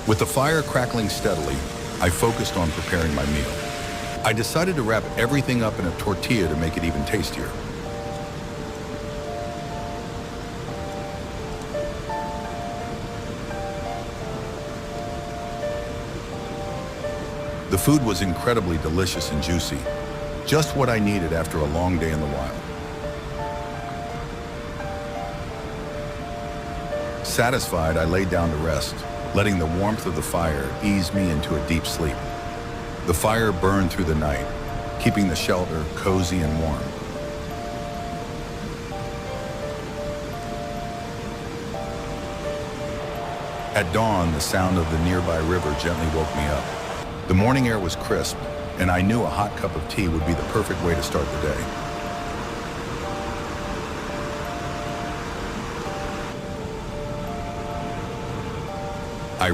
With the fire crackling steadily, I focused on preparing my meal. I decided to wrap everything up in a tortilla to make it even tastier. The food was incredibly delicious and juicy, just what I needed after a long day in the wild. Satisfied, I laid down to rest, letting the warmth of the fire ease me into a deep sleep. The fire burned through the night, keeping the shelter cozy and warm. At dawn, the sound of the nearby river gently woke me up. The morning air was crisp, and I knew a hot cup of tea would be the perfect way to start the day. I